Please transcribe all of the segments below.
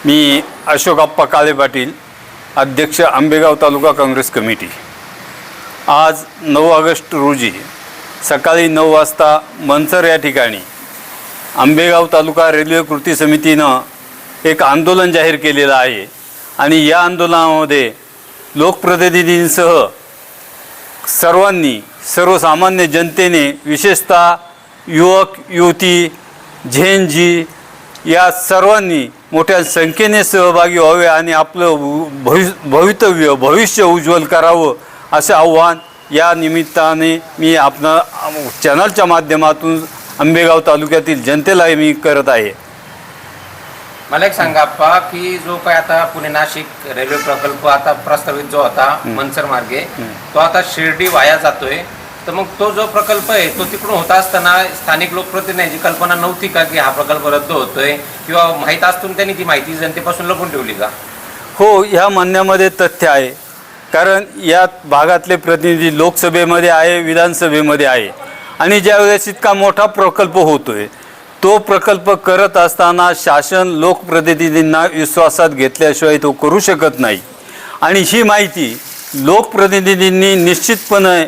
मी अशोकप्पा काळे पाटील, अध्यक्ष आंबेगाव तालुका काँग्रेस कमिटी। आज 9 ऑगस्ट रोजी सकाळी 9 वाजता मनसर या ठिकाणी आंबेगाव तालुका रेल्वे कृती समितीनं एक आंदोलन जाहीर केलेलं आहे आणि या आंदोलनामध्ये लोकप्रतिनिधींसह सर्वांनी, सर्वसामान्य जनतेने, विशेषतः युवक युवती, झेन जी या सर्वांनी मोठ्या संख्येने सहभागी व्हावे आणि आपलं भविष्य उज्ज्वल करावं असं आव्हान या निमित्ताने मी आपल्या चॅनलच्या माध्यमातून आंबेगाव तालुक्यातील जनतेला मी करत आहे। मला एक सांगा अप्पा की जो काय आता पुणे नाशिक रेल्वे प्रकल्प आता प्रस्तावित जो होता मनसर मार्गे तो आता शिर्डी वाया जातोय, तर मग तो जो प्रकल्प आहे तो तिकडून होता असताना स्थानिक लोकप्रतिनिधींची कल्पना नव्हती का की हा प्रकल्प रद्द होतोय, किंवा माहीत असतून त्यांनी ती माहिती जनतेपासून लपवून ठेवली का? हो, ह्या म्हणण्यामध्ये तथ्य आहे, कारण या भागातले प्रतिनिधी लोकसभेमध्ये आहे, विधानसभेमध्ये आहे आणि ज्यावेळेस इतका मोठा प्रकल्प होतोय तो प्रकल्प करत असताना शासन लोकप्रतिनिधींना विश्वासात घेतल्याशिवाय तो करू शकत नाही आणि ही माहिती लोकप्रतिनिधींनी निश्चितपणे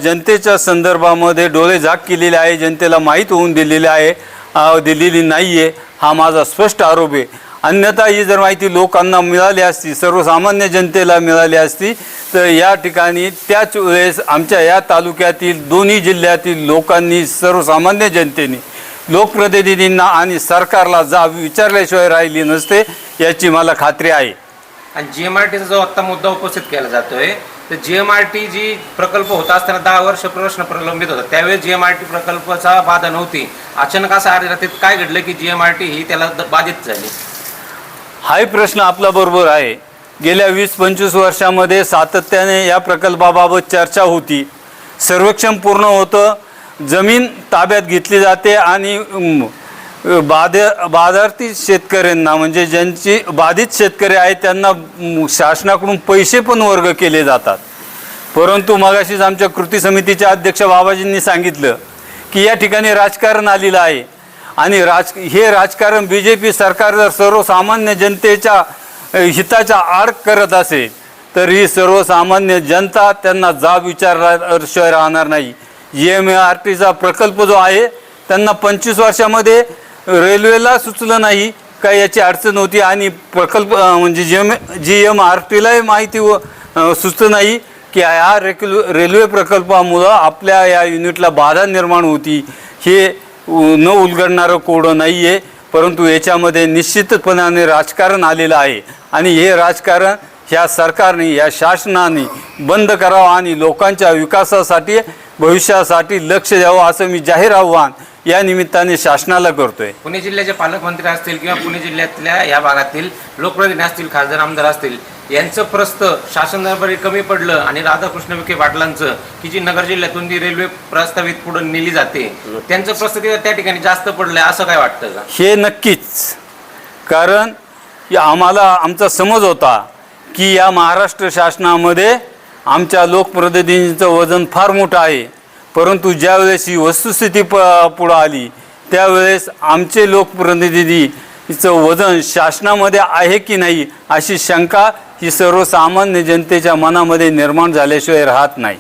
जनतेच्या संदर्भामध्ये डोळेझाक केलेले आहे, जनतेला माहीत होऊन दिलेली नाही आहे, हा माझा स्पष्ट आरोप आहे। अन्यथा ही जर माहिती लोकांना मिळाली असती, सर्वसामान्य जनतेला मिळाली असती, तर या ठिकाणी त्याच वेळेस आमच्या या तालुक्यातील दोन्ही जिल्ह्यातील लोकांनी, सर्वसामान्य जनतेने लोकप्रतिनिधींना आणि सरकारला जाब विचारल्याशिवाय राहिली नसते याची मला खात्री आहे। आणि GMRTचा जो आत्ता मुद्दा उपस्थित केला जातोय, तर GMRT जी प्रकल्प होता असताना 10 वर्ष प्रश्न प्रलंबित होता, त्यावेळेस GMRT प्रकल्पाचा बाधा नव्हती, अचानक असं आर्थिक काय घडलं की GMRT ही त्याला बाधित झाली? हाही प्रश्न आपला बरोबर आहे। गेल्या 20-25 वर्षामध्ये सातत्याने या प्रकल्पाबाबत चर्चा होती, सर्वेक्षण पूर्ण होतं, जमीन ताब्यात घेतली जाते आणि बाधित शेतकऱ्यांना, म्हणजे ज्यांची बाधित शेतकरी आहेत त्यांना शासनाकडून पैसे पण वर्ग केले जातात। परंतु मगाशीच आमच्या कृती समितीचे अध्यक्ष बाबाजींनी सांगितलं की या ठिकाणी राजकारण आलेलं आहे आणि हे राजकारण BJP सरकार जर सर्वसामान्य जनतेच्या हिताचा आड करत असेल तर ही सर्वसामान्य जनता त्यांना जाब विचारल्याशिवाय राहणार नाही। GMRTचा प्रकल्प जो आहे त्यांना 25 वर्षामध्ये रेल्वेला सुचलं नाही का याची अडचण होती आणि प्रकल्प म्हणजे GMRTलाही माहिती सुचलं नाही की या रेल्वे प्रकल्पामुळं आपल्या या युनिटला बाधा निर्माण होती। हे न उलगडणारं कोडं नाही आहे, परंतु याच्यामध्ये निश्चितपणाने राजकारण आलेलं आहे आणि हे राजकारण ह्या सरकारने, या शासनाने बंद करावं आणि लोकांच्या विकासासाठी, भविष्यासाठी लक्ष द्यावं असं मी जाहीर आव्हान या निमित्ताने शासनाला करतोय। पुणे जिल्ह्याचे पालकमंत्री असतील किंवा पुणे जिल्ह्यातल्या या भागातील लोकप्रतिनिधी असतील, खासदार आमदार असतील, यांचं प्रस्त शासन दरबारी कमी पडलं आणि राधाकृष्ण विखे पाटलांचं की जी नगर जिल्ह्यातून ती रेल्वे प्रस्तावित पुढे नेली जाते त्यांचं प्रस्त त्या ठिकाणी जास्त पडलंय असं काय वाटतं का? हे नक्कीच, कारण आम्हाला आमचा समज होता की या महाराष्ट्र शासनामध्ये आमच्या लोकप्रतिनिधींचं वजन फार मोठं आहे, परंतु ज्यावेळेस ही वस्तुस्थिती पुढं आली त्यावेळेस आमचे लोकप्रतिनिधीचं वजन शासनामध्ये आहे की नाही अशी शंका ही सर्वसामान्य जनतेच्या मनामध्ये निर्माण झाल्याशिवाय राहत नाही।